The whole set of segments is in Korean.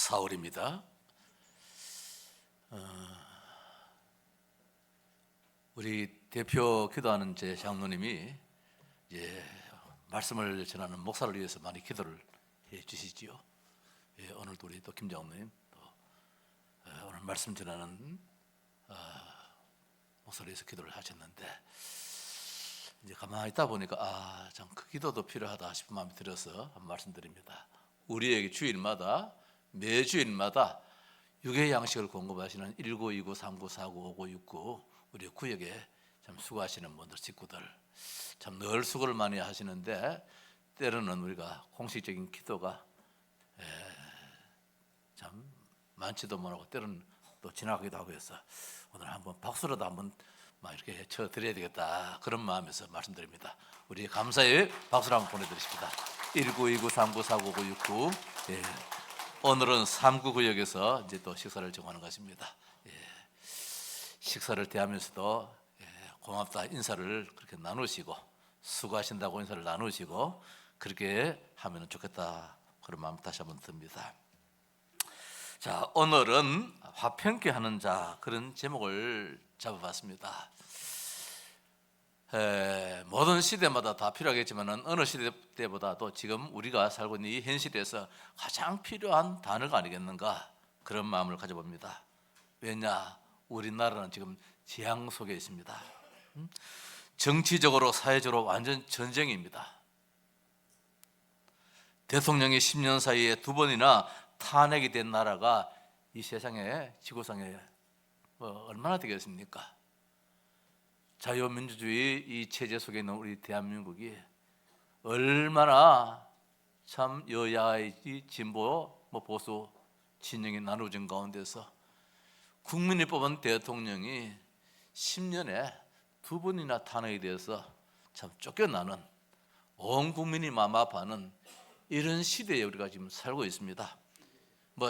4월입니다. 우리 대표 기도하는 제 장로님이 말씀을 전하는 목사를 위해서 많이 기도를 해 주시지요. 오늘도 우리 또 김 장로님 또 오늘 말씀 전하는 목사를 위해서 기도를 하셨는데, 이제 가만히 있다 보니까 참 그 기도도 필요하다 싶은 마음이 들어서 한 말씀드립니다. 우리에게 주일마다 매주일마다 육의 양식을 공급하시는 1929, 39, 49, 59, 69 우리 구역에 참 수고하시는 분들, 식구들 참 늘 수고를 많이 하시는데, 때로는 우리가 공식적인 기도가 참 많지도 못하고 때로는 또 지나가기도 하고 해서 오늘 한번 박수라도 한번 막 이렇게 쳐드려야 되겠다, 그런 마음에서 말씀드립니다. 우리 감사의 박수를 한번 보내드리십니다. 1929, 39, 49, 69 오늘은 3구 구역에서 이제 또 식사를 정하는 것입니다. 식사를 대하면서도 고맙다 인사를 그렇게 나누시고, 수고하신다고 인사를 나누시고 그렇게 하면 좋겠다, 그런 마음 다시 한번 듭니다. 자, 오늘은 화평케 하는 자, 그런 제목을 잡아봤습니다. 모든 시대마다 다 필요하겠지만 어느 시대 때보다도 지금 우리가 살고 있는 이 현실에서 가장 필요한 단어가 아니겠는가, 그런 마음을 가져봅니다. 왜냐, 우리나라는 지금 재앙 속에 있습니다. 정치적으로 사회적으로 완전 전쟁입니다. 대통령이 10년 사이에 2번이나 탄핵이 된 나라가 이 세상에, 지구상에 얼마나 되겠습니까? 자유민주주의 이 체제 속에 있는 우리 대한민국이 얼마나 참 여야의 진보, 보수 진영이 나누어진 가운데서 국민이 뽑은 대통령이 10년에 2번이나 탄핵이 되어서 참 쫓겨나는, 온 국민이 마음 아파하는 이런 시대에 우리가 지금 살고 있습니다.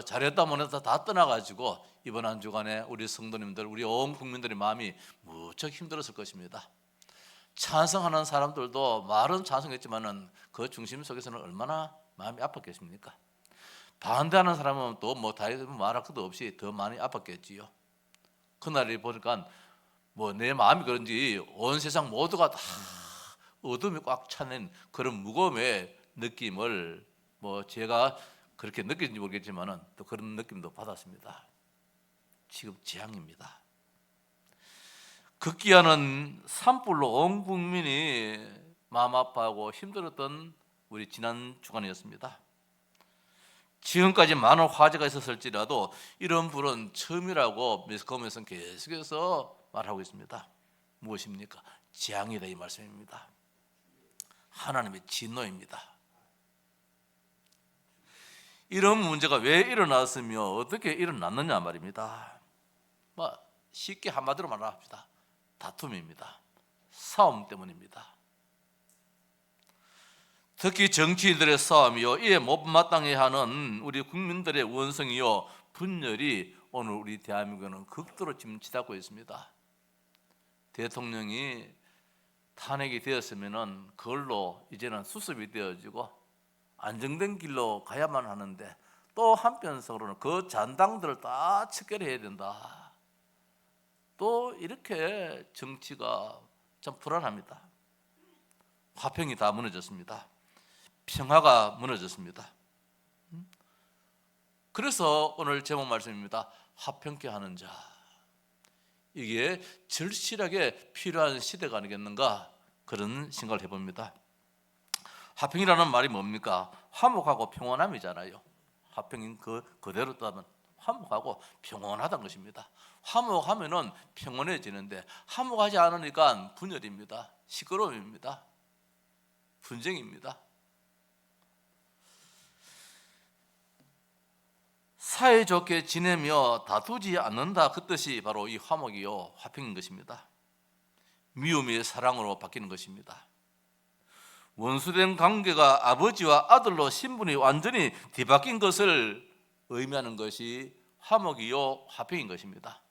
잘했다 못했다 다 떠나가지고 이번 한 주간에 우리 성도님들, 우리 온 국민들의 마음이 무척 힘들었을 것입니다. 찬성하는 사람들도 말은 찬성했지만은 그 중심 속에서는 얼마나 마음이 아팠겠습니까? 반대하는 사람은 또 다 말할 것도 없이 더 많이 아팠겠지요. 그날이 보니까 내 마음이 그런지 온 세상 모두가 다 어둠이 꽉 차는 그런 무거움의 느낌을 제가 그렇게 느끼는지 모르겠지만은 또 그런 느낌도 받았습니다. 지금 재앙입니다. 극기하는 산불로 온 국민이 마음 아파하고 힘들었던 우리 지난 주간이었습니다. 지금까지 많은 화재가 있었을지라도 이런 불은 처음이라고 매스컴에서는 계속해서 말하고 있습니다. 무엇입니까? 재앙이다, 이 말씀입니다. 하나님의 진노입니다. 이런 문제가 왜 일어났으며 어떻게 일어났느냐 말입니다. 쉽게 한마디로 말합시다. 다툼입니다. 싸움 때문입니다. 특히 정치인들의 싸움이요, 이에 못마땅해 하는 우리 국민들의 원성이요, 분열이 오늘 우리 대한민국은 극도로 지금 치닫고 있습니다. 대통령이 탄핵이 되었으면 그걸로 이제는 수습이 되어지고 안정된 길로 가야만 하는데, 또 한편으로는 그 잔당들을 다 척결해야 된다. 또 이렇게 정치가 참 불안합니다. 화평이 다 무너졌습니다. 평화가 무너졌습니다. 그래서 오늘 제목 말씀입니다. 화평케 하는 자. 이게 절실하게 필요한 시대가 아니겠는가, 그런 생각을 해봅니다. 화평이라는 말이 뭡니까? 화목하고 평온함이잖아요. 화평인 그대로 따면 화목하고 평온하다는 것입니다. 화목하면은 평온해지는데, 화목하지 않으니까 분열입니다. 시끄러움입니다. 분쟁입니다. 사이좋게 지내며 다투지 않는다, 그 뜻이 바로 이 화목이요, 화평인 것입니다. 미움이 사랑으로 바뀌는 것입니다. 원수된 관계가 아버지와 아들로 신분이 완전히 뒤바뀐 것을 의미하는 것이 화목이요, 화평인 것입니다.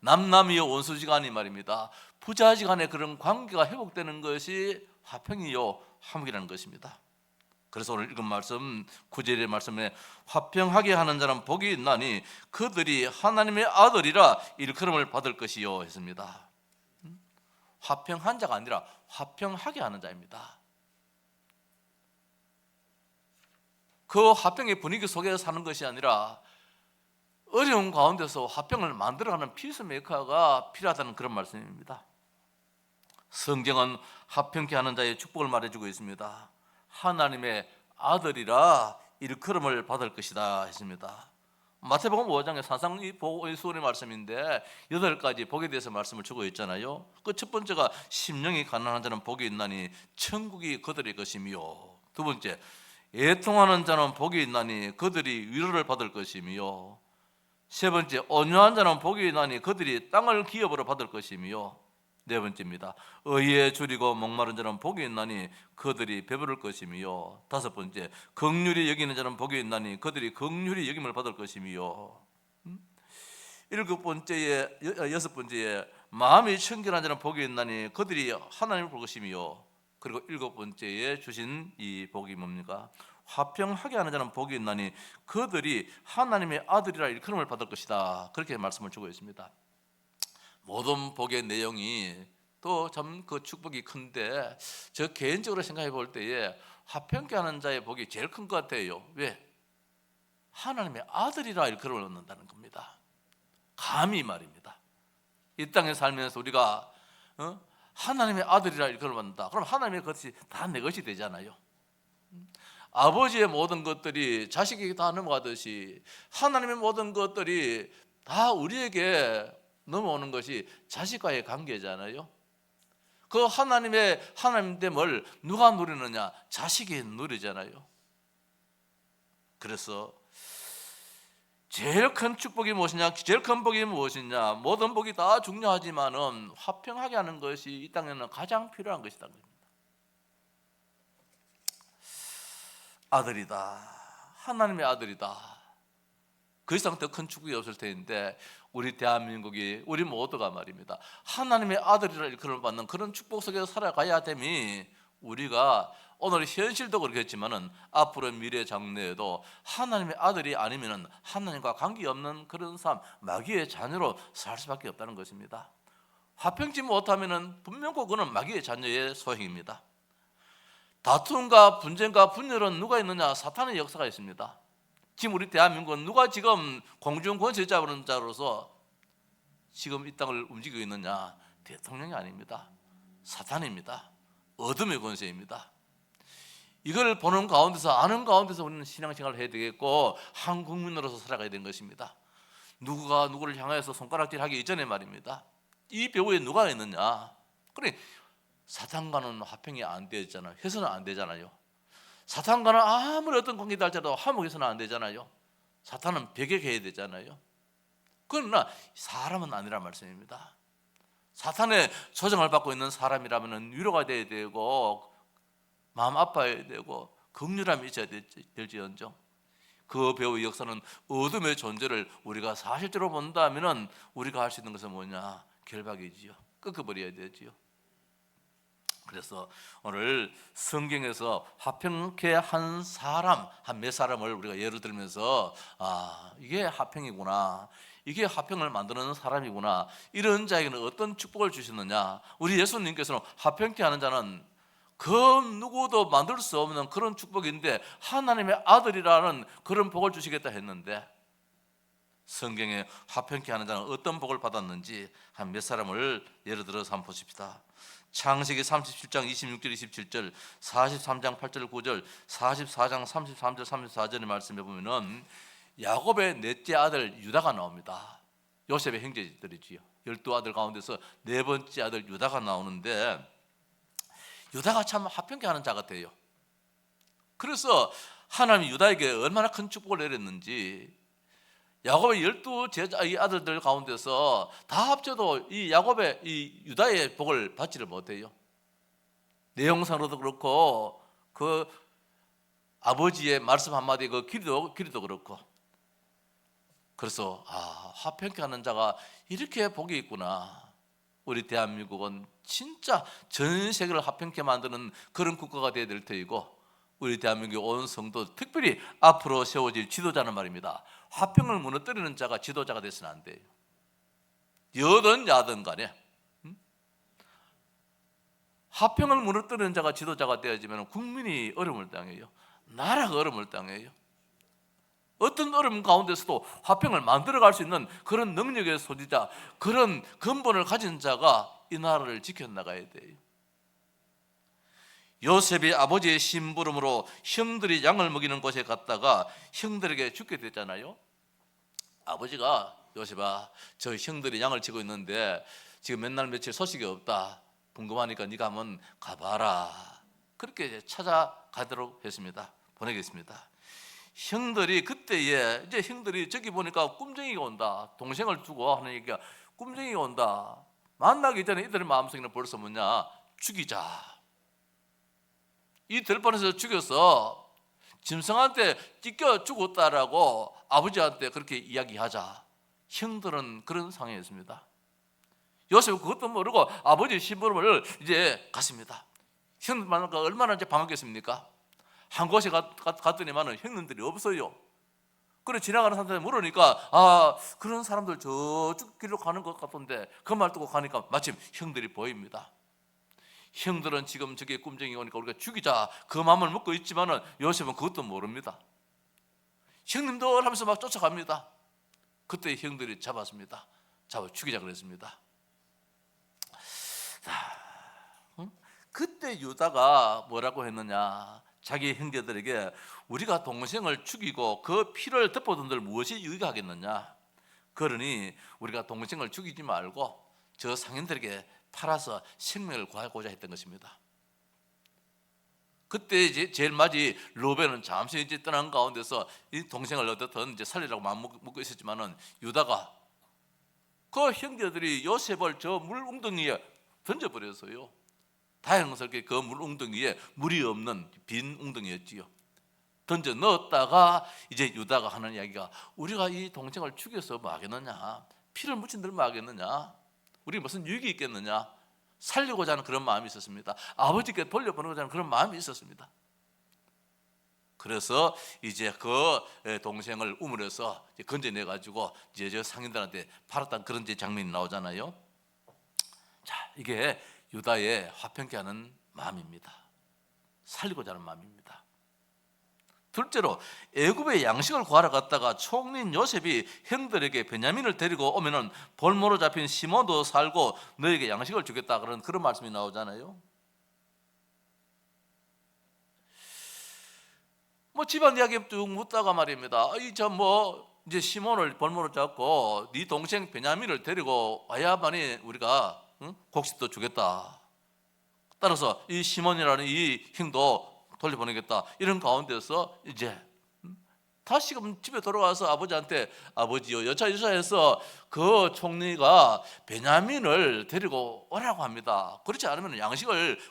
남남이요, 원수지간이 말입니다. 부자지간의 그런 관계가 회복되는 것이 화평이요, 화목이라는 것입니다. 그래서 오늘 읽은 말씀 9절의 말씀에 화평하게 하는 자는 복이 있나니 그들이 하나님의 아들이라 일컬음을 받을 것이요 했습니다. 화평한 자가 아니라 화평하게 하는 자입니다. 그 화평의 분위기 속에서 사는 것이 아니라 어려운 가운데서 화평을 만들어가는 피스메이커가 필요하다는 그런 말씀입니다. 성경은 화평케 하는 자의 축복을 말해주고 있습니다. 하나님의 아들이라 일컬음을 받을 것이다 했습니다. 마태복음 5장의 산상의 수훈의 말씀인데 8가지 복에 대해서 말씀을 주고 있잖아요. 그 첫 번째가 심령이 가난한 자는 복이 있나니 천국이 그들의 것이며, 두 번째 애통하는 자는 복이 있나니 그들이 위로를 받을 것이며, 세 번째 온유한 자는 복이 있나니 그들이 땅을 기업으로 받을 것이며, 네 번째입니다. 의에 줄이고 목마른 자는 복이 있나니 그들이 배부를 것이며, 다섯 번째 긍휼히 여기는 자는 복이 있나니 그들이 긍휼히 여김을 받을 것이며, 여섯 번째에 마음이 청결한 자는 복이 있나니 그들이 하나님을 볼 것이며, 그리고 일곱 번째에 주신 이 복이 뭡니까? 화평하게 하는 자는 복이 있나니 그들이 하나님의 아들이라 일컬음을 받을 것이다. 그렇게 말씀을 주고 있습니다. 모든 복의 내용이 또 참 그 축복이 큰데, 저 개인적으로 생각해 볼 때에 화평케 하는 자의 복이 제일 큰 것 같아요. 왜? 하나님의 아들이라 일컬음을 얻는다는 겁니다. 감히 말입니다. 이 땅에 살면서 우리가 하나님의 아들이라 일컬음을 받는다. 그럼 하나님의 것이 다 내 것이 되잖아요. 아버지의 모든 것들이 자식에게 다 넘어가듯이 하나님의 모든 것들이 다 우리에게 넘어오는 것이 자식과의 관계잖아요. 그 하나님의 하나님됨을 누가 누리느냐? 자식이 누리잖아요. 그래서 제일 큰 축복이 무엇이냐? 제일 큰 복이 무엇이냐? 모든 복이 다 중요하지만은 화평하게 하는 것이 이 땅에는 가장 필요한 것이다. 아들이다. 하나님의 아들이다. 그 이상 더 큰 축복이 없을 텐데, 우리 대한민국이, 우리 모두가 말입니다, 하나님의 아들이라 일컬음을 받는 그런 축복 속에서 살아가야 됨이, 우리가 오늘 현실도 그렇겠지만은 앞으로 미래 장래에도 하나님의 아들이 아니면은 하나님과 관계없는 그런 삶, 마귀의 자녀로 살 수밖에 없다는 것입니다. 화평치 못하면은 분명 그거는 마귀의 자녀의 소행입니다. 다툼과 분쟁과 분열은 누가 있느냐? 사탄의 역사가 있습니다. 지금 우리 대한민국은 누가 지금 공중 권세 잡는 자로서 지금 이 땅을 움직이고 있느냐? 대통령이 아닙니다. 사탄입니다. 어둠의 권세입니다. 이걸 보는 가운데서, 아는 가운데서 우리는 신앙생활을 해야 되겠고 한 국민으로서 살아가야 되는 것입니다. 누구가 누구를 향해서 손가락질하기 이전에 말입니다, 이 배후에 누가 있느냐? 그래, 사탄과는 화평이 안 되잖아요. 해서는 안 되잖아요. 사탄과는 아무리 어떤 관계도 할지라도 화목해서는 안 되잖아요. 사탄은 배격해야 되잖아요. 그러나 사람은 아니란 말씀입니다. 사탄의 조정을 받고 있는 사람이라면 위로가 돼야 되고 마음 아파야 되고 긍휼함이 있어야 될지언정, 그 배후의 역사는 어둠의 존재를 우리가 사실적으로 본다면 우리가 할 수 있는 것은 뭐냐? 결박이지요. 꺾어버려야 되지요. 그래서 오늘 성경에서 화평케 한 사람, 한 몇 사람을 우리가 예를 들면서 이게 화평이구나, 이게 화평을 만드는 사람이구나, 이런 자에게는 어떤 축복을 주셨느냐? 우리 예수님께서는 화평케 하는 자는 그 누구도 만들 수 없는 그런 축복인데 하나님의 아들이라는 그런 복을 주시겠다 했는데, 성경에 화평케 하는 자는 어떤 복을 받았는지 한 몇 사람을 예를 들어서 한번 보십시다. 창세기 37장 26절 27절, 43장 8절 9절, 44장 33절 34절의 말씀에 보면은 야곱의 넷째 아들 유다가 나옵니다. 요셉의 형제들이지요. 12아들 가운데서 네 번째 아들 유다가 나오는데, 유다가 참 화평케 하는 자 같아요. 그래서 하나님이 유다에게 얼마나 큰 축복을 내렸는지, 야곱의 12 아들들 가운데서 다 합쳐도 이 야곱의, 이 유다의 복을 받지를 못해요. 내용상으로도 그렇고 그 아버지의 말씀 한마디 그 길이도 그렇고. 그래서 화평케 하는 자가 이렇게 복이 있구나. 우리 대한민국은 진짜 전 세계를 화평케 만드는 그런 국가가 되어야 될 터이고, 우리 대한민국 온 성도, 특별히 앞으로 세워질 지도자는 말입니다. 화평을 무너뜨리는 자가 지도자가 되서는 안 돼요. 여든 야든 간에 화평을 무너뜨리는 자가 지도자가 되어지면 국민이 어려움을 당해요. 나라가 어려움을 당해요. 어떤 어려움 가운데서도 화평을 만들어갈 수 있는 그런 능력의 소지자, 그런 근본을 가진 자가 이 나라를 지켜나가야 돼요. 요셉이 아버지의 심부름으로 형들이 양을 먹이는 곳에 갔다가 형들에게 죽게 됐잖아요. 아버지가 요셉아, 저 형들이 양을 치고 있는데 지금 몇 날 며칠 소식이 없다. 궁금하니까 네가 한번 가봐라. 그렇게 찾아가도록 했습니다. 보내겠습니다. 형들이 그때에 이제 형들이 저기 보니까 꿈쟁이가 온다. 동생을 두고 하는 얘기가 꿈쟁이가 온다. 만나기 전에 이들의 마음속에는 벌써 뭐냐? 죽이자. 이 들판에서 죽여서 짐승한테 찢겨 죽었다라고 아버지한테 그렇게 이야기하자. 형들은 그런 상황이었습니다. 요셉은 그것도 모르고 아버지 심부름을 이제 갔습니다. 형들 만나니까 얼마나 이제 반갑겠습니까? 한 곳에 갔더니만은 형님들이 없어요. 그래 지나가는 사람들 물으니까 그런 사람들 저쪽 길로 가는 것 같던데 그 말 듣고 가니까 마침 형들이 보입니다. 형들은 지금 저게 꿈쟁이 오니까 우리가 죽이자 그 마음을 먹고 있지만은 요셉은 그것도 모릅니다. 형님들 하면서 막 쫓아갑니다. 그때 형들이 잡았습니다. 잡아 죽이자 그랬습니다. 그때 유다가 뭐라고 했느냐? 자기 형제들에게 우리가 동생을 죽이고 그 피를 덮어둔들 무엇이 유익이 하겠느냐? 그러니 우리가 동생을 죽이지 말고 저 상인들에게 팔아서 생명을 구하고자 했던 것입니다. 그때 이제 제일 맞이 로벤은 잠시 이제 떠난 가운데서 이 동생을 어떻든 이제 살리라고 마음 먹고 있었지만은 유다가 그 형제들이 요셉을 저 물 웅덩이에 던져버렸어요. 다행스럽게 그 물 웅덩이에 물이 없는 빈 웅덩이였지요. 던져 넣었다가 이제 유다가 하는 이야기가 우리가 이 동생을 죽여서 뭐 하겠느냐? 피를 묻힌들 뭐 하겠느냐? 우리 무슨 유익이 있겠느냐? 살리고자 하는 그런 마음이 있었습니다. 아버지께 돌려보내고자 하는 그런 마음이 있었습니다. 그래서 이제 그 동생을 우물에서 건져내가지고 이제 저 상인들한테 팔았다는 그런 장면이 나오잖아요. 자, 이게 유다의 화평케 하는 마음입니다. 살리고자 하는 마음입니다. 둘째로 애굽의 양식을 구하러 갔다가 총리인 요셉이 형들에게 베냐민을 데리고 오면은 볼모로 잡힌 시몬도 살고 너에게 양식을 주겠다 그런 말씀이 나오잖아요. 뭐 집안 이야기 쭉 묻다가 말입니다. 이제 시몬을 볼모로 잡고 네 동생 베냐민을 데리고 와야만이 우리가 곡식도 주겠다. 따라서 이 시몬이라는 이 형도 돌려보내겠다. 이런 가운데서 이제 다시금 집에 돌아와서 아버지한테 아버지요 여차여차해서 그 총리가 베냐민을 데리고 오라고 합니다. 그렇지 않으면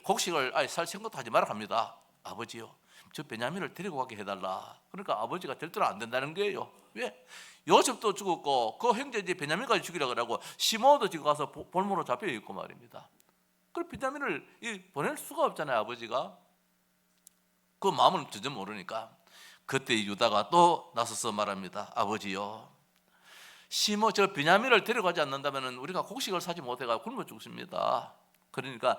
곡식을 아예 살 생각도 하지 말라 합니다. 아버지요 저 베냐민을 데리고 가게 해달라. 그러니까 아버지가 절대로 안 된다는 거예요. 왜? 요셉도 죽었고 그 형제 베냐민까지 죽이려고 하고 시몬도 지금 가서 볼모로 잡혀 있고 말입니다. 그 베냐민을 보낼 수가 없잖아요. 아버지가 그 마음을 전혀 모르니까 그때 유다가 또 나서서 말합니다. 아버지요 시몬 저 베냐민을 데려가지 않는다면 우리가 곡식을 사지 못해가 굶어 죽습니다. 그러니까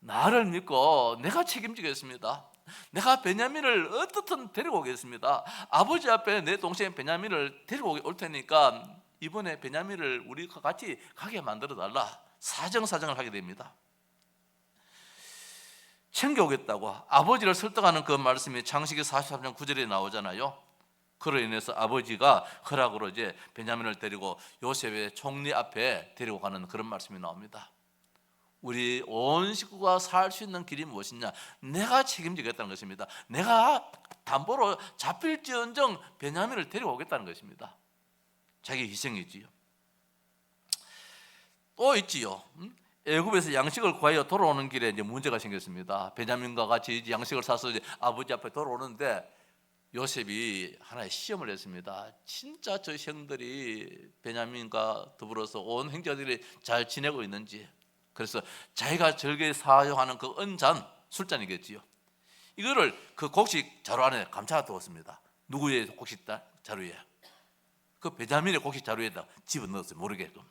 나를 믿고 내가 책임지겠습니다. 내가 베냐민을 어떻든 데리고 오겠습니다. 아버지 앞에 내 동생 베냐민을 데리고 올 테니까 이번에 베냐민을 우리가 같이 가게 만들어 달라. 사정을 하게 됩니다. 챙겨오겠다고 아버지를 설득하는 그 말씀이 창세기 43장 9절에 나오잖아요. 그로 인해서 아버지가 허락으로 이제 베냐민을 데리고 요셉의 총리 앞에 데리고 가는 그런 말씀이 나옵니다. 우리 온 식구가 살 수 있는 길이 무엇이냐? 내가 책임지겠다는 것입니다. 내가 담보로 잡힐지언정 베냐민을 데리고 오겠다는 것입니다. 자기 희생이지요. 또 있지요. 애굽에서 양식을 구하여 돌아오는 길에 이제 문제가 생겼습니다. 베냐민과 같이 이제 양식을 사서 이제 아버지 앞에 돌아오는데 요셉이 하나의 시험을 했습니다. 진짜 저 형들이 베냐민과 더불어서 온 형제들이 잘 지내고 있는지. 그래서 자기가 즐겨 사용하는 그 은잔, 술잔이겠지요. 이거를 그 곡식 자루 안에 감춰 두었습니다. 누구의 곡식 자루에? 그 베냐민의 곡식 자루에다 집어넣었어요. 모르게끔.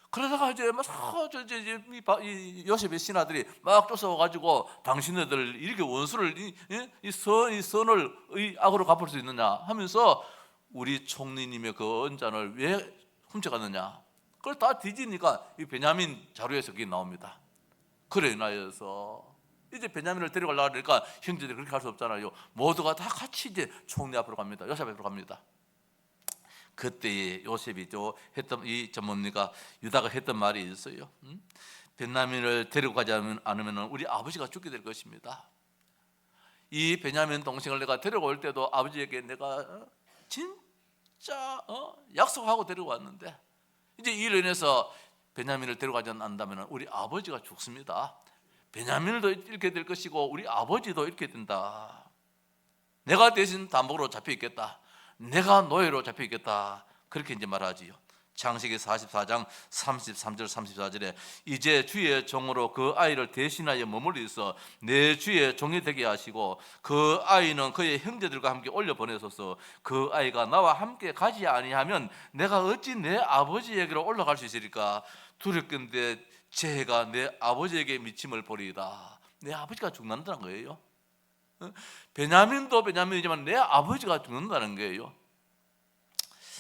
그러다가 이제 막 이 요셉의 신하들이 막 쫓아와가지고 당신네들 이렇게 원수를 이 선을 이 악으로 갚을 수 있느냐 하면서 우리 총리님의 그 은잔을 왜 훔쳐갔느냐. 그걸 다 뒤지니까 이 베냐민 자루에서 그게 나옵니다. 그래 인하여서 이제 베냐민을 데려가려고 하니까 형제들이 그렇게 할 수 없잖아요. 모두가 다 같이 이제 총리 앞으로 갑니다. 요셉 앞으로 갑니다. 그때 요셉이 했던 이 전문가 유다가 했던 말이 있어요. 베냐민을 데려가지 않으면 우리 아버지가 죽게 될 것입니다. 이 베냐민 동생을 내가 데려올 때도 아버지에게 내가 진짜 약속하고 데려왔는데 이제 이로 인해서 베냐민을 데려가지 않는다면 우리 아버지가 죽습니다. 베냐민도 이렇게 될 것이고 우리 아버지도 이렇게 된다. 내가 대신 담보로 잡혀 있겠다. 내가 노예로 잡혀 있겠다. 그렇게 이제 말하지요. 창세기 44장 33절 34절에 이제 주의 종으로 그 아이를 대신하여 머물러 있어 내 주의 종이 되게 하시고 그 아이는 그의 형제들과 함께 올려 보내소서. 그 아이가 나와 함께 가지 아니하면 내가 어찌 내 아버지에게로 올라갈 수 있으리까. 두렵건대 제 해가 내 아버지에게 미침을 보리이다. 내 아버지가 죽는다는 거예요. 베냐민도 베냐민이지만 내 아버지가 죽는다는 거예요.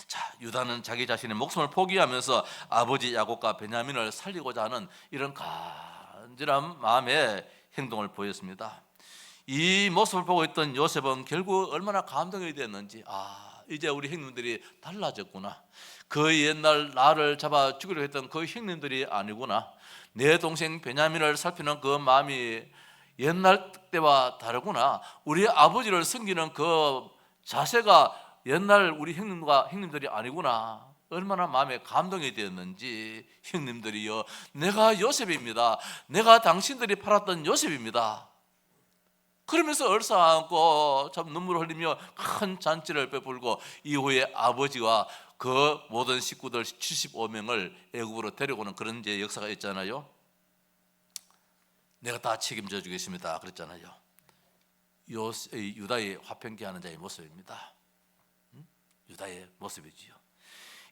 자, 유다는 자기 자신의 목숨을 포기하면서 아버지 야곱과 베냐민을 살리고자 하는 이런 간절한 마음의 행동을 보였습니다. 이 모습을 보고 있던 요셉은 결국 얼마나 감동이 되었는지, 이제 우리 형님들이 달라졌구나. 그 옛날 나를 잡아 죽이려 했던 그 형님들이 아니구나. 내 동생 베냐민을 살피는 그 마음이 옛날 때와 다르구나. 우리 아버지를 섬기는 그 자세가 옛날 우리 형님들이 아니구나. 얼마나 마음에 감동이 되었는지. 형님들이여, 내가 요셉입니다. 내가 당신들이 팔았던 요셉입니다. 그러면서 얼싸안고 참 눈물을 흘리며 큰 잔치를 베풀고 이후에 아버지와 그 모든 식구들 75명을 애굽으로 데려오는 그런 이제 역사가 있잖아요. 내가 다 책임져 주겠습니다 그랬잖아요. 유다의 화평케 하는 자의 모습입니다. 유다의 모습이지요.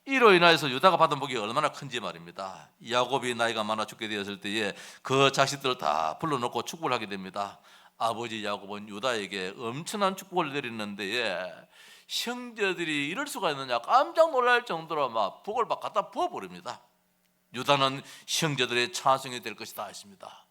이로 인하여서 유다가 받은 복이 얼마나 큰지 말입니다. 야곱이 나이가 많아 죽게 되었을 때에 그 자식들을 다 불러놓고 축복을 하게 됩니다. 아버지 야곱은 유다에게 엄청난 축복을 내리는 데에 형제들이 이럴 수가 있느냐 깜짝 놀랄 정도로 막 복을 막 갖다 부어버립니다. 유다는 형제들의 찬송이 될 것이다 했습니다.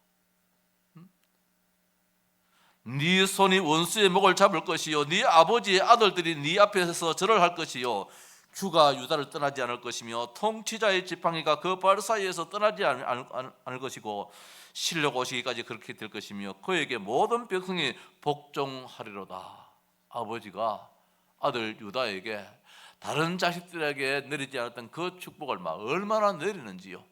네 손이 원수의 목을 잡을 것이요 네 아버지의 아들들이 네 앞에서 절을 할 것이요 주가 유다를 떠나지 않을 것이며 통치자의 지팡이가 그 발 사이에서 떠나지 않을 것이고 실력 오시기까지 그렇게 될 것이며 그에게 모든 백성이 복종하리로다. 아버지가 아들 유다에게 다른 자식들에게 내리지 않았던 그 축복을 막 얼마나 내리는지요.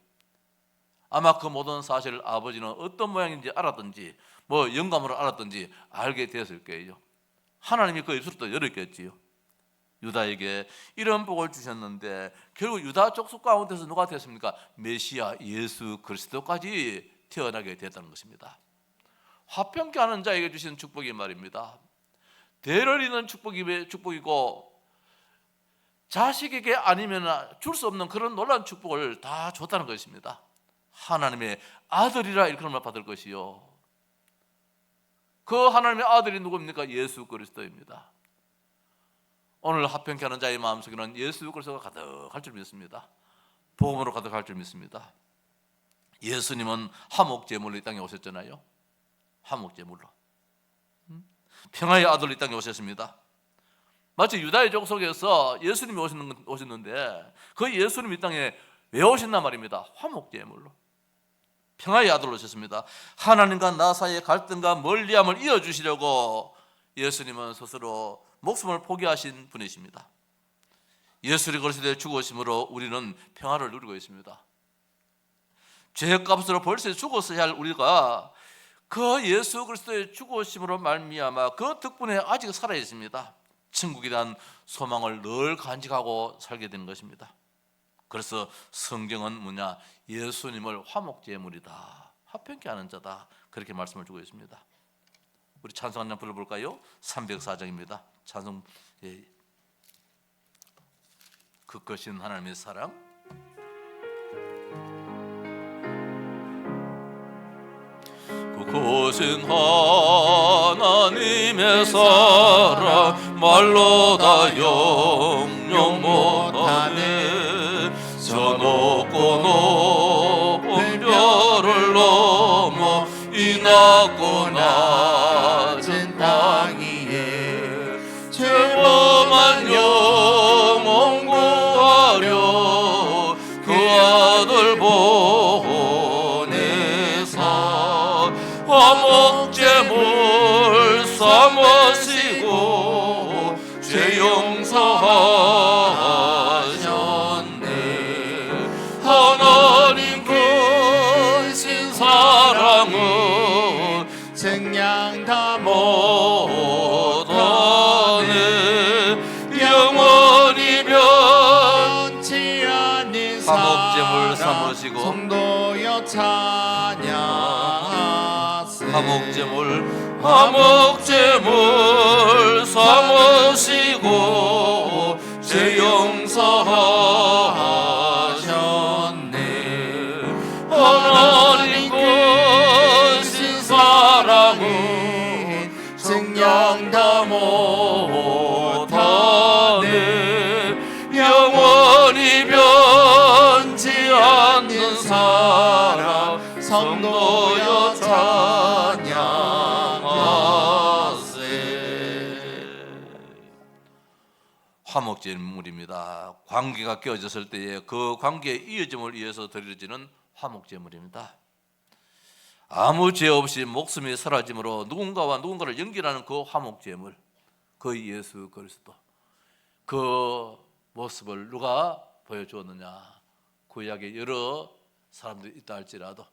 아마 그 모든 사실을 아버지는 어떤 모양인지 알았든지 뭐 영감으로 알았든지 알게 되었을 거예요. 하나님이 그 입술을 또 열었겠지요. 유다에게 이런 복을 주셨는데 결국 유다 족속 가운데서 누가 되었습니까? 메시아 예수 그리스도까지 태어나게 되었다는 것입니다. 화평케 하는 자에게 주신 축복이 말입니다. 대를 잇는 축복이고 자식에게 아니면 줄 수 없는 그런 놀라운 축복을 다 줬다는 것입니다. 하나님의 아들이라 일컬음을 받을 것이요 그 하나님의 아들이 누구입니까? 예수 그리스도입니다. 오늘 화평케 하는 자의 마음속에는 예수 그리스도가 가득할 줄 믿습니다. 복음으로 가득할 줄 믿습니다. 예수님은 화목제물로 이 땅에 오셨잖아요. 화목제물로 평화의 아들로 이 땅에 오셨습니다. 마치 유다의 족속에서 예수님이 오셨는데 그 예수님이 이 땅에 왜 오셨단 말입니다. 화목제물로 평화의 아들로 오셨습니다. 하나님과 나 사이의 갈등과 멀리함을 이어주시려고 예수님은 스스로 목숨을 포기하신 분이십니다. 예수 그리스도의 죽으심으로 우리는 평화를 누리고 있습니다. 죄값으로 벌써 죽었어야 할 우리가 그 예수 그리스도의 죽으심으로 말미암아 그 덕분에 아직 살아 있습니다. 천국에 대한 소망을 늘 간직하고 살게 된 것입니다. 그래서 성경은 뭐냐? 예수님을 화목제물이다, 화평케 하는 자다, 그렇게 말씀을 주고 있습니다. 우리 찬송 한 장 불러볼까요? 304장입니다. 찬송. 그것인 하나님의 사랑. 그것은 하나님의 사랑 말로 다 영영 못하네. 저 높고 높은 별을 넘어 이 낮고 낮은 땅 위에 죄범한 영혼 구하려 그 아들 보내사 화목제물 삼으시고 죄 용서하셨네. 하나님 크신 사랑은 생량 다 못하네. 영원히 변치 않는 화목제물 삼으시고 성도여 찬양하세. 화목제물 삼으시고 죄 용서하셨네. 하나님 크신 사랑은 생량 다 못하네. 영원히 변치 않는 사랑 성도여 찬양하세. 화목제물입니다. 관계가 깨어졌을 때에 그 관계의 이어짐을 위해서 드려지는 화목제물입니다. 아무 죄 없이 목숨이 사라짐으로 누군가와 누군가를 연결하는 그 화목제물, 그 예수 그리스도, 그 모습을 누가 보여주었느냐? 구약에 여러 사람들이 있다 할지라도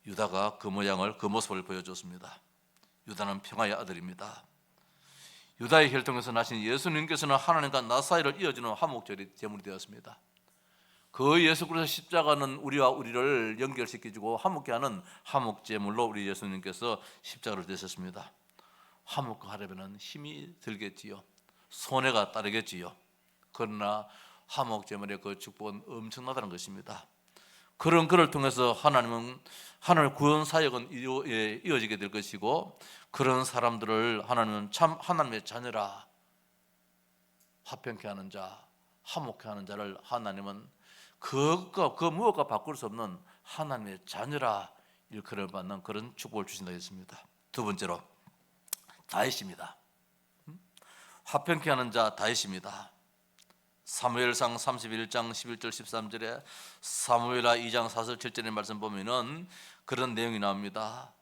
유다가 그 모양을, 그 모습을 보여줬습니다. 유다는 평화의 아들입니다. 유다의 혈통에서 나신 예수님께서는 하나님과 나 사이를 이어주는 화목제물이 되었습니다. 그 예수 그리스도 십자가는 우리와 우리를 연결시켜주고 화목케 하는 화목제물로 우리 예수님께서 십자가를 지셨습니다. 화목하려면 힘이 들겠지요. 손해가 따르겠지요. 그러나 화목제물의 그 축복은 엄청나다는 것입니다. 그런 그를 통해서 하나님의 구원 사역은 이어지게 될 것이고, 그런 사람들을 하나님은 참 하나님의 자녀라, 화평케 하는 자, 화목케 하는 자를 하나님은 그 무엇과 바꿀 수 없는 하나님의 자녀라 일컬을 받는 그런 축복을 주신다 했습니다. 두 번째로 다윗입니다. 화평케 하는 자 다윗입니다. 사무엘상 31장 11절 13절에 사무엘하 2장 4절 7절의 말씀 보면은 그런 내용이 나옵니다.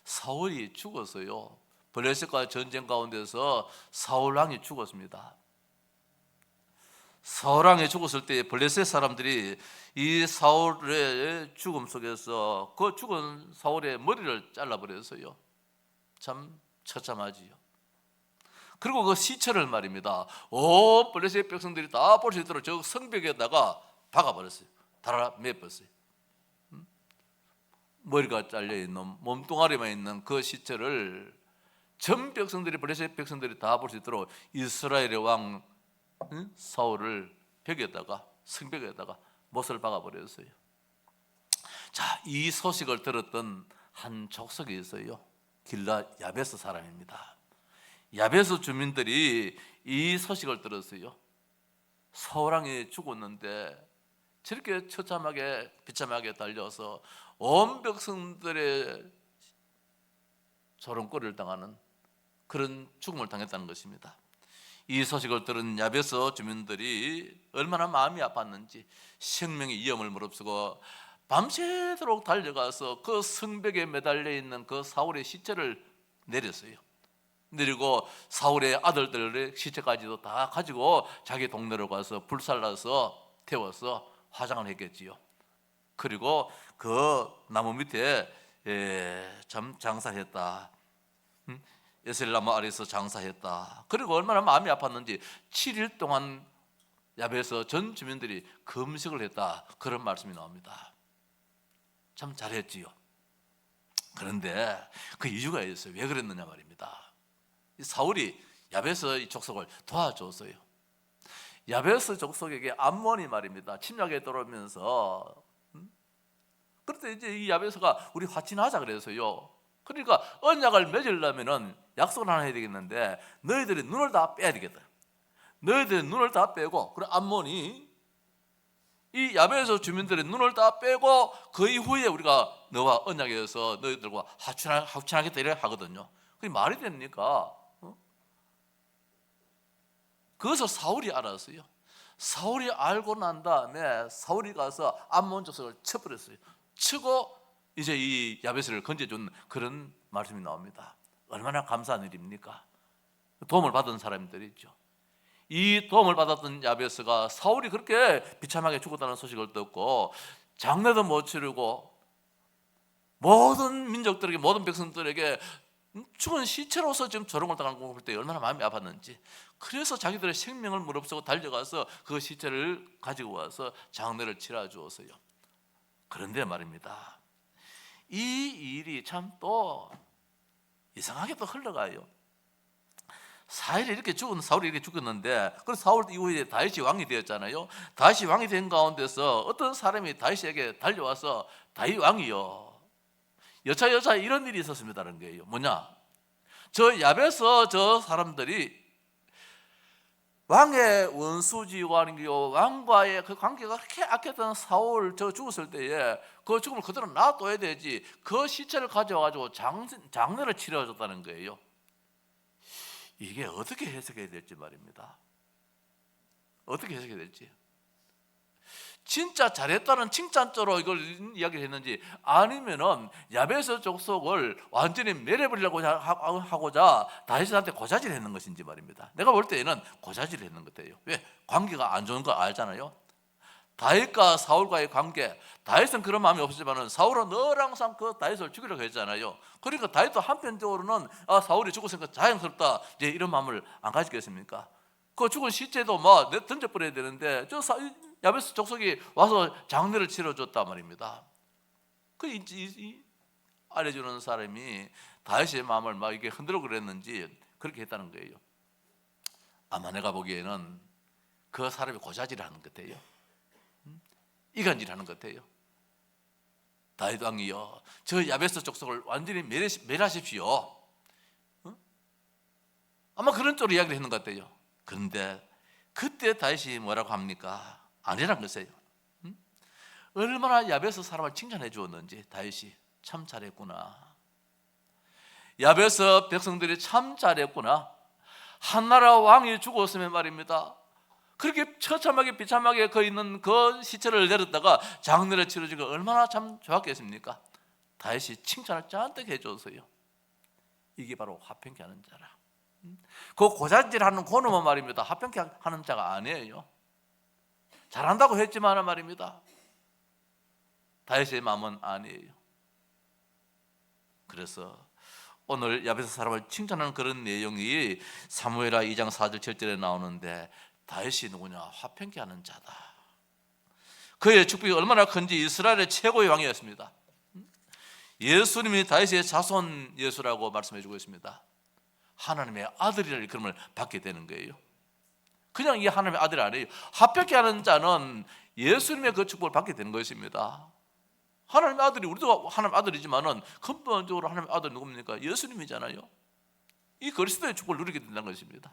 사울이 죽었어요. 블레셋과 전쟁 가운데서 사울 왕이 죽었습니다. 사울 왕이 죽었을 때 블레셋 사람들이 이 사울의 죽음 속에서 그 죽은 사울의 머리를 잘라버렸어요. 참 처참하지요. 그리고 그 시체를 말입니다, 블레셋 백성들이 다 볼 수 있도록 저 성벽에다가 박아버렸어요. 달아 매었어요. 머리가 잘려있는, 몸뚱아리만 있는 그 시체를 전 백성들이, 블레셋 백성들이 다 볼 수 있도록 이스라엘의 왕 사울을 벽에다가, 성벽에다가 못을 박아버렸어요. 자, 이 소식을 들었던 한 족속이 있어요. 길랏 야베스 사람입니다. 야베스 주민들이 이 소식을 들었어요. 사울 왕이 죽었는데 저렇게 처참하게 비참하게 달려서 온 백성들의 조롱거리를 당하는 그런 죽음을 당했다는 것입니다. 이 소식을 들은 야베스 주민들이 얼마나 마음이 아팠는지 생명의 위험을 무릅쓰고 밤새도록 달려가서 그 성벽에 매달려 있는 그 사울의 시체를 내렸어요. 내리고 사울의 아들들의 시체까지도 다 가지고 자기 동네로 가서 불살라서 태워서 화장을 했겠지요. 그리고 그 나무 밑에 참 장사했다. 에셀나무 아래에서 장사했다. 그리고 얼마나 마음이 아팠는지 7일 동안 야베스 전 주민들이 금식을 했다. 그런 말씀이 나옵니다. 참 잘했지요. 그런데 그 이유가 있어요. 왜 그랬느냐 말입니다. 사울이 야베스 이 족속을 도와줬어요. 야베스 족속에게 암몬이 말입니다. 침략에 들어오면서 그때 이제 이 야베스가 우리 화친하자 그래서요. 그러니까 언약을 맺으려면은 약속을 하나 해야 되겠는데 너희들이 눈을 다 빼야 되겠다. 너희들이 눈을 다 빼고, 그래 암몬이 이 야베스 주민들의 눈을 다 빼고 그 이후에 우리가 너와 언약에서 너희들과 합친하겠다 이렇게 하거든요. 그게 말이 됩니까? 그것을 사울이 알았어요. 사울이 알고 난 다음에 사울이 가서 암몬 족속을 쳐버렸어요. 치고 이제 이 야베스를 건져준 그런 말씀이 나옵니다. 얼마나 감사한 일입니까? 도움을 받은 사람들이죠. 이 도움을 받았던 야베스가 사울이 그렇게 비참하게 죽었다는 소식을 듣고 장례도 못 치르고 모든 민족들에게, 모든 백성들에게 죽은 시체로서 지금 조롱을 당하는 걸 볼 때 얼마나 마음이 아팠는지, 그래서 자기들의 생명을 무릅쓰고 달려가서 그 시체를 가지고 와서 장례를 치러 주었어요. 그런데 말입니다, 이 일이 참 또 이상하게 또 흘러가요. 사울이 이렇게 죽었는데, 그 사울 이후에 다윗이 왕이 되었잖아요. 다윗이 왕이 된 가운데서 어떤 사람이 다윗에게 달려와서 다윗 왕이요, 여차 이런 일이 있었습니다라는 거예요. 뭐냐? 저 야베스 저 사람들이 왕의 원수지고 왕과의 그 관계가 그렇게 악했던 사울 저 죽었을 때에 그 죽음을 그대로 놔둬야 되지, 그 시체를 가져와가지고 장례를 치러줬다는 거예요. 이게 어떻게 해석해야 될지 말입니다. 어떻게 해석해야 될지. 진짜 잘했다는 칭찬조로 이걸 이야기를 했는지, 아니면은 야베스 족속을 완전히 멸해버리려고 하고자 다윗한테 고자질을 했는 것인지 말입니다. 내가 볼 때에는 고자질을 했는 것 같아요. 왜? 관계가 안 좋은 거 알잖아요. 다윗과 사울과의 관계, 다윗은 그런 마음이 없었지만은 사울은 늘 항상 그 다윗을 죽이려고 했잖아요. 그러니까 다윗도 한편적으로는 사울이 죽었으니까 자연스럽다 이제 이런 마음을 안 가지겠습니까? 그 죽은 시체도 막 던져버려야 되는데 저 야베스 족속이 와서 장례를 치러줬단 말입니다. 그 알려주는 사람이 다윗의 마음을 막 이게 흔들어 그랬는지 그렇게 했다는 거예요. 아마 내가 보기에는 그 사람이 고자질을 하는 것 같아요. 이간질하는 것 같아요. 다윗 왕이요, 저 야베스 족속을 완전히 멸하십시오. 아마 그런 쪽으로 이야기를 했는 것 같아요. 그런데 그때 다윗이 뭐라고 합니까? 아니란 것이에요. 얼마나 야베스 사람을 칭찬해 주었는지, 다윗이 참 잘했구나, 야베스 백성들이 참 잘했구나, 한나라 왕이 죽었으면 말입니다, 그렇게 처참하게 비참하게 거 있는 그 시체를 내렸다가 장례를 치러주고 얼마나 참 좋았겠습니까? 다윗이 칭찬을 잔뜩 해줬어요. 이게 바로 화평케 하는 자라. 그 고자질하는 그놈은 말입니다, 화평케 하는 자가 아니에요. 잘한다고 했지만 말입니다, 다윗의 마음은 아니에요. 그래서 오늘 야베스 사람을 칭찬하는 그런 내용이 사무엘하 2장 4절 7절에 나오는데, 다윗이 누구냐? 화평케 하는 자다. 그의 축복이 얼마나 큰지 이스라엘의 최고의 왕이었습니다. 예수님이 다윗의 자손 예수라고 말씀해 주고 있습니다. 하나님의 아들이라는 이름을 받게 되는 거예요. 그냥 이 하나님의 아들이 아니에요. 화평케 하는 자는 예수님의 그 축복을 받게 되는 것입니다. 하나님의 아들이, 우리도 하나님의 아들이지만은 근본적으로 하나님의 아들이 누굽니까? 예수님이잖아요. 이 그리스도의 축복을 누리게 된다는 것입니다.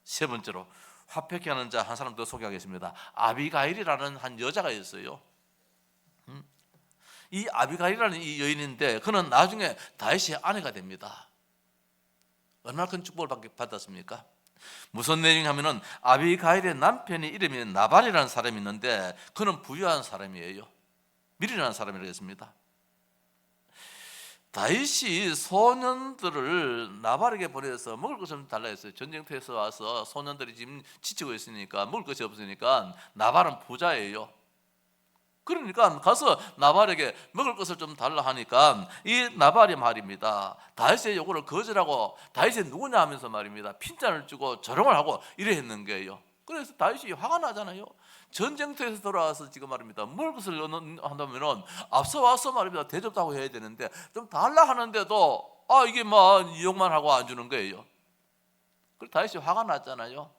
세 번째로 화평케 하는 자 한 사람 더 소개하겠습니다. 아비가일이라는 한 여자가 있어요. 이 아비가일이라는 이 여인인데 그는 나중에 다윗의 아내가 됩니다. 얼마나 큰 축복을 받았습니까? 무슨 내용이냐면은 아비가일의 남편의 이름이 나발이라는 사람이 있는데 그는 부유한 사람이에요. 밀이라는 사람이라고 했습니다. 다윗이 소년들을 나발에게 보내서 먹을 것 좀 달라 했어요. 전쟁터에서 와서 소년들이 지금 지치고 있으니까 먹을 것이 없으니까 나발은 부자예요. 그러니까 가서 나발에게 먹을 것을 좀 달라 하니까 이 나발이 말입니다, 다윗의 요구를 거절하고 다윗이 누구냐 하면서 말입니다, 핀잔을 주고 조롱을 하고 이래 했는 거예요. 그래서 다윗이 화가 나잖아요. 전쟁터에서 돌아와서 지금 말입니다. 뭘 것을 한다면은 앞서 와서 말입니다. 대접하고 해야 되는데 좀 달라 하는데도 이게 뭐 욕만 하고 안 주는 거예요. 그래서 다윗이 화가 났잖아요.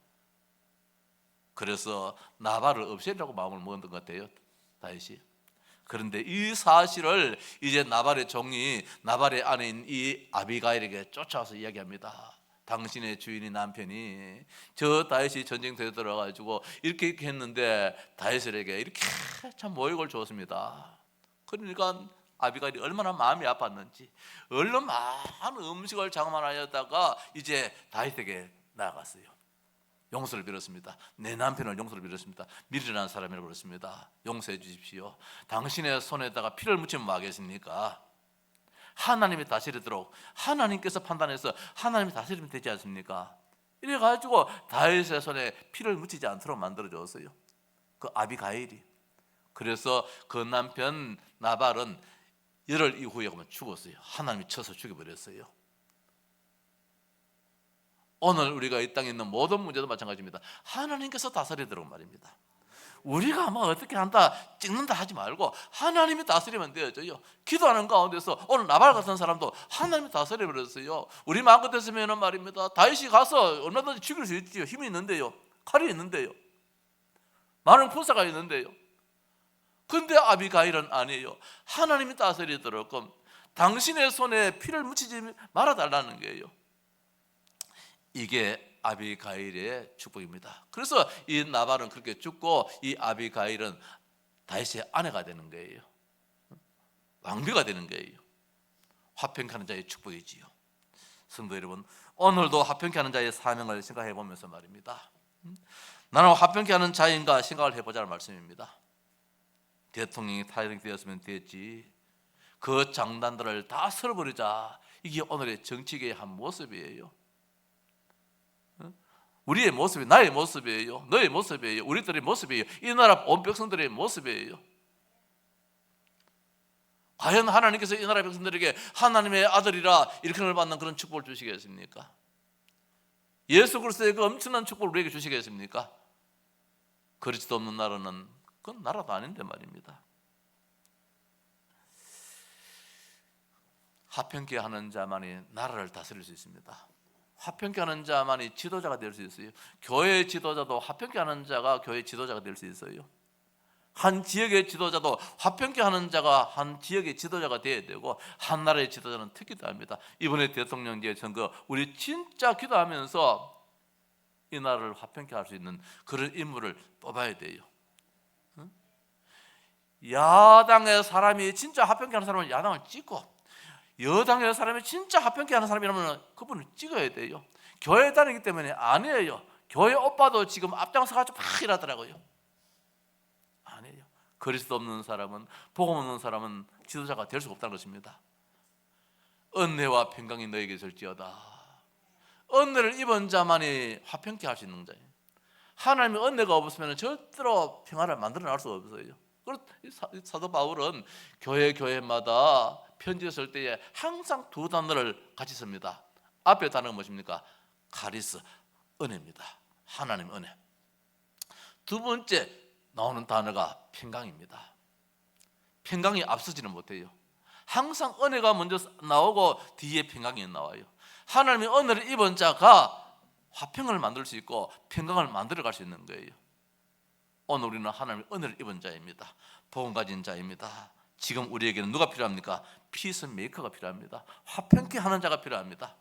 그래서 나발을 없애려고 마음을 먹은 것 같아요, 다윗이. 그런데 이 사실을 이제 나발의 종이 나발의 아내인 이 아비가일에게 쫓아와서 이야기합니다. 당신의 주인이 남편이 저 다윗이 전쟁터에 들어가지고 이렇게 했는데 다윗에게 이렇게 참 모욕을 줬습니다. 그러니까 아비가일이 얼마나 마음이 아팠는지 얼마나 많은 음식을 장만하였다가 이제 다윗에게 나아갔어요. 용서를 빌었습니다. 내 남편을 용서를 빌었습니다. 미련한 사람이라고 그랬습니다. 용서해 주십시오. 당신의 손에다가 피를 묻히면 뭐 하겠습니까? 하나님이 다스리도록 하나님께서 판단해서 하나님이 다스리면 되지 않습니까? 이래가지고 다윗의 손에 피를 묻히지 않도록 만들어줬어요, 그 아비가일이. 그래서 그 남편 나발은 열흘 이후에 죽었어요. 하나님이 쳐서 죽여버렸어요. 오늘 우리가 이 땅에 있는 모든 문제도 마찬가지입니다. 하나님께서 다스리도록 말입니다. 우리가 뭐 어떻게 한다 찍는다 하지 말고 하나님이 다스리면 되어져요. 기도하는 가운데서 오늘 나발 같은 사람도 하나님이 다스려버렸어요. 우리 마음 같았으면 말입니다, 다윗이 가서 얼마든지 죽일 수 있지요. 힘이 있는데요, 칼이 있는데요, 많은 군사가 있는데요. 그런데 아비가일은 아니에요. 하나님이 다스리도록 당신의 손에 피를 묻히지 말아달라는 거예요. 이게 아비가일의 축복입니다. 그래서 이 나발은 그렇게 죽고 이 아비가일은 다윗의 아내가 되는 거예요. 왕비가 되는 거예요. 화평케 하는 자의 축복이지요. 성도 여러분, 오늘도 화평케 하는 자의 사명을 생각해 보면서 말입니다, 나는 화평케 하는 자인가 생각을 해보자는 말씀입니다. 대통령이 탄핵되었으면 됐지, 그 장단들을 다 쓸어버리자. 이게 오늘의 정치계의 한 모습이에요. 우리의 모습이 나의 모습이에요. 너의 모습이에요. 우리들의 모습이에요. 이 나라 온 백성들의 모습이에요. 과연 하나님께서 이 나라 백성들에게 하나님의 아들이라 일컬음을 받는 그런 축복을 주시겠습니까? 예수 그리스도의 그 엄청난 축복을 우리에게 주시겠습니까? 그리스도 없는 나라는 그건 나라도 아닌데 말입니다. 화평케 하는 자만이 나라를 다스릴 수 있습니다. 화평케 하는 자만이 지도자가 될 수 있어요. 교회 지도자도 화평케 하는 자가 교회 지도자가 될 수 있어요. 한 지역의 지도자도 화평케 하는 자가 한 지역의 지도자가 되어야 되고, 한 나라의 지도자는 특기도 합니다. 이번에 대통령제 선거 우리 진짜 기도하면서 이 나라를 화평케 할 수 있는 그런 인물을 뽑아야 돼요. 야당의 사람이 진짜 화평케 하는 사람은 야당을 찍고, 여당의 사람이 진짜 화평케 하는 사람이라면 그분을 찍어야 돼요. 교회 다니기 때문에 아니에요. 교회 오빠도 지금 앞장서가지고 막 일하더라고요. 아니에요. 그리스도 없는 사람은, 복음 없는 사람은 지도자가 될 수가 없다는 것입니다. 은혜와 평강이 너에게 있을지어다. 은혜를 입은 자만이 화평케 할 수 있는 자예요. 하나님의 은혜가 없으면 절대로 평화를 만들어낼 수 없어요. 사도 바울은 교회마다 편지를 쓸 때에 항상 두 단어를 같이 씁니다. 앞에 단어가 무엇입니까? 카리스, 은혜입니다. 하나님 은혜. 두 번째 나오는 단어가 평강입니다. 평강이 앞서지는 못해요. 항상 은혜가 먼저 나오고 뒤에 평강이 나와요. 하나님의 은혜를 입은 자가 화평을 만들 수 있고 평강을 만들어 갈 수 있는 거예요. 오늘 우리는 하나님의 은혜를 입은 자입니다. 복음 가진 자입니다. 지금 우리에게는 누가 필요합니까? 피스 메이커가 필요합니다. 화평케 하는 자가 필요합니다.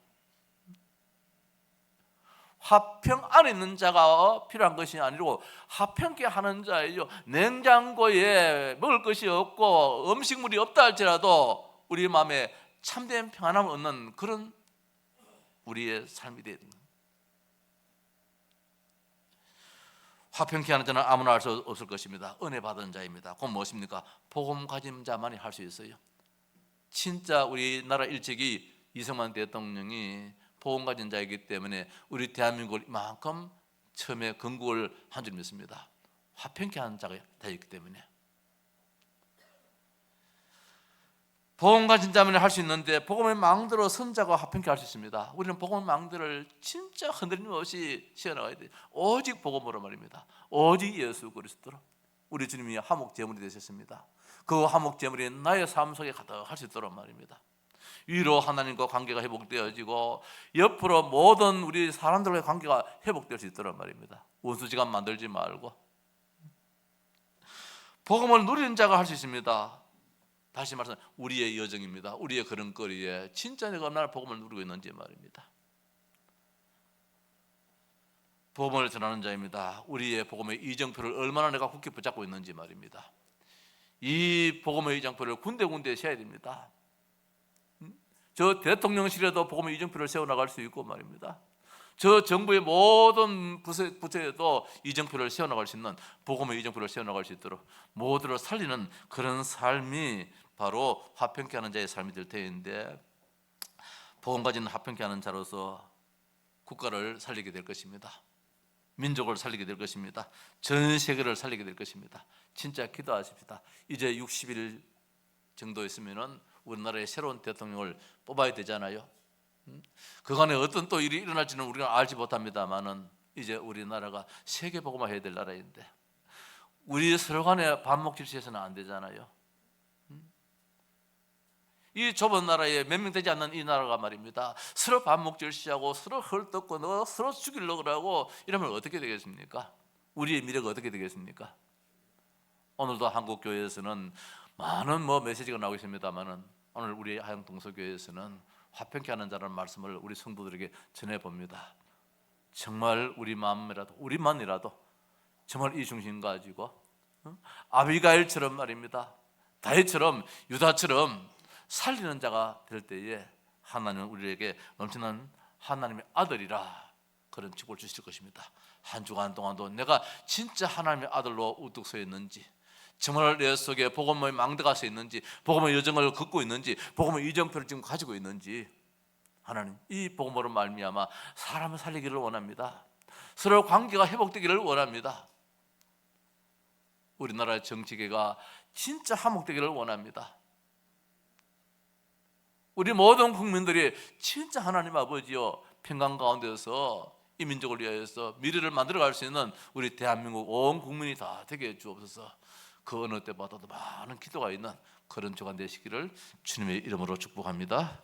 화평 안에 있는 자가 필요한 것이 아니고 화평케 하는 자예요. 냉장고에 먹을 것이 없고 음식물이 없다 할지라도 우리 마음에 참된 평안함을 얻는 그런 우리의 삶이 되는 거예요. 화평케 하는 자는 아무나 할 수 없을 것입니다. 은혜 받은 자입니다. 그건 무엇입니까? 복음 가진 자만이 할 수 있어요. 진짜 우리나라 일찍이 이승만 대통령이 복음 가진 자이기 때문에 우리 대한민국을 이만큼 처음에 건국을 한 줄 믿습니다. 화평케 하는 자가 되었기 때문에. 복음 가진 자만이 할 수 있는데 복음의 망대로 선자가 화평케 할 수 있습니다. 우리는 복음의 망대를 진짜 흔들림 없이 씌워나가야 돼요. 오직 복음으로 말입니다. 오직 예수 그리스도로. 우리 주님이 화목 제물이 되셨습니다. 그 화목 제물이 나의 삶 속에 가득할 수 있도록 말입니다. 위로 하나님과 관계가 회복되어지고 옆으로 모든 우리 사람들과의 관계가 회복될 수 있도록 말입니다. 원수지간 만들지 말고 복음을 누리는 자가 할 수 있습니다. 다시 말해서 우리의 여정입니다. 우리의 걸음걸이에 진짜 내가 얼마나 복음을 누리고 있는지 말입니다. 복음을 전하는 자입니다. 우리의 복음의 이정표를 얼마나 내가 굳게 붙잡고 있는지 말입니다. 이 복음의 이정표를 군데군데 세워야 됩니다. 저 대통령실에도 복음의 이정표를 세워나갈 수 있고 말입니다. 저 정부의 모든 부처에도 이정표를 세워나갈 수 있는 복음의 이정표를 세워나갈 수 있도록 모두를 살리는 그런 삶이 바로 화평케 하는 자의 삶이 될 터인데, 복음 가진 화평케 하는 자로서 국가를 살리게 될 것입니다. 민족을 살리게 될 것입니다. 전 세계를 살리게 될 것입니다. 진짜 기도하십시다. 이제 60일 정도 있으면은 우리나라의 새로운 대통령을 뽑아야 되잖아요. 그간에 어떤 또 일이 일어날지는 우리가 알지 못합니다만은 이제 우리나라가 세계 복음화 해야 될 나라인데 우리 서로 간에 반목질시해서는 안 되잖아요. 이 좁은 나라에 몇 명 되지 않는 이 나라가 말입니다. 서로 반목질시하고 서로 헐떡고 서로 죽이려고 하고 이러면 어떻게 되겠습니까? 우리의 미래가 어떻게 되겠습니까? 오늘도 한국 교회에서는 많은 메시지가 나오고 있습니다만은 오늘 우리 하영동서교회에서는 화평케 하는 자라는 말씀을 우리 성도들에게 전해 봅니다. 정말 우리 마음이라도 우리만이라도 정말 이 중심 가지고 아비가일처럼 말입니다. 다윗처럼 유다처럼 살리는 자가 될 때에 하나님은 우리에게 넘치는 하나님의 아들이라 그런 축복을 주실 것입니다. 한 주간 동안도 내가 진짜 하나님의 아들로 우뚝 서 있는지, 정말 내 속에 복음의 망대가 서 있는지, 복음의 여정을 걷고 있는지, 복음의 이정표를 지금 가지고 있는지, 하나님 이 복음으로 말미암아 사람을 살리기를 원합니다. 서로 관계가 회복되기를 원합니다. 우리나라의 정치계가 진짜 화목되기를 원합니다. 우리 모든 국민들이 진짜 하나님 아버지여 평강 가운데서 이 민족을 위하여서 미래를 만들어갈 수 있는 우리 대한민국 온 국민이 다 되게 해주옵소서. 그 어느 때보다도 많은 기도가 있는 그런 주간 되시기를 주님의 이름으로 축복합니다.